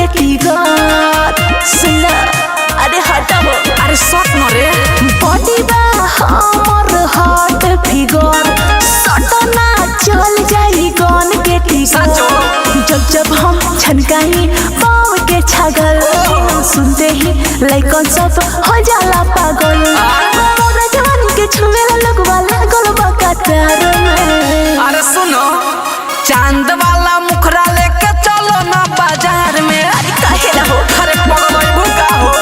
के टिकट सुना। अरे हटाओ, अरे शॉट न रे बॉडी बा हमर हॉट फिगर सटना चल जाई गन के टिकट। जब जब हम छनकाई पाँव के छागल सुनते ही लाइकन सब हो जाला पागल। मोरा जवानी के छुमेला लगवा लागल बा कतार में। अरे सुनो चांद वाला मुखरा लेके चलो ना बाजार में। अरे काहे ना हो, अरे पगल भूखा हो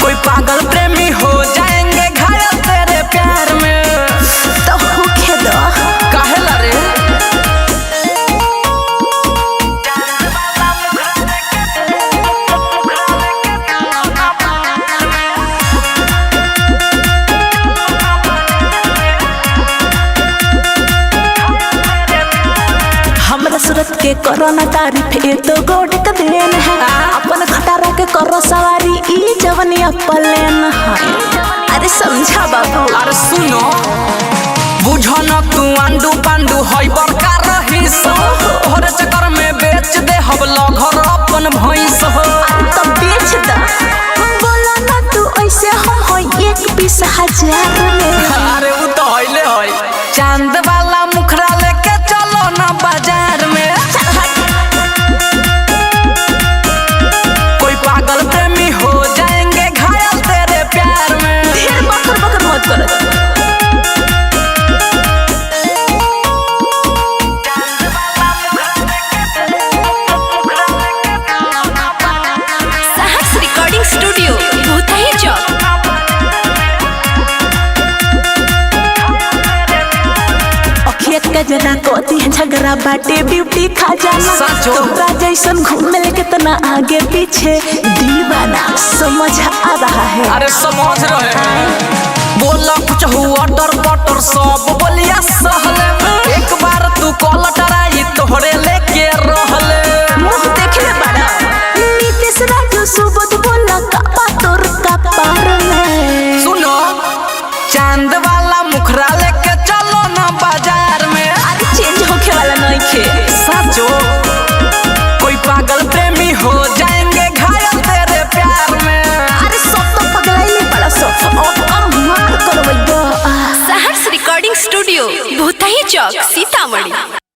कोई पागल प्रेमी हो जाएंगे घायल तेरे प्यार में। तो होखे दो काहे ला रे हमरा सूरत के कोरोना तारीफ ए तो गोड का देन है। अपन खटारा के करो सवारी ई जवनिया पलेन है। अरे समझा बाबू। अरे सुनो बुझो न तू आंडू पांडू हई बड़का रहीस तोहरे चक्कर में बेच दे हम घर अपन भैंस हो। तो बेच द बोला ना तू ऐसे हम हो एक पीस हजार में। अरे वो तो हईले हई चांद वाला मुखरा लेके चलो ना बाजार में। कोई पागल प्रेमी हो जाएंगे घायल तेरे प्यार में। ढेर बकर बकर मत कर। सहर्ष रिकॉर्डिंग स्टूडियो भूतही चौक। के जना कोती झगड़ा बाटे ब्यूटी खा जाना। सचो। तोरा जैसन घूमे कितना आगे पीछे दीवाना समझ आ रहा है। अरे समझ रहे बोला कुछ हुआ डर बटर सब बोलिया सहले एक बार तू कॉल टराई तोहरे लेके रहले। मुंह देखले बड़ा नीतीश राजू सुबोध बोला कापा तोर कपार में। सुनो चांद वाला मुखरा लेके चलो ना बाजार में। अरे चेंज होके वाला नहीं खे। सचो कोई पागल प्रेमी हो जाएंगे घायल तेरे प्यार में। अरे सब तो पगलाइले बड़ा सब और मार करवैया। सहर्ष रिकॉर्डिंग स्टूडियो भूतही चौक सीतामढ़ी।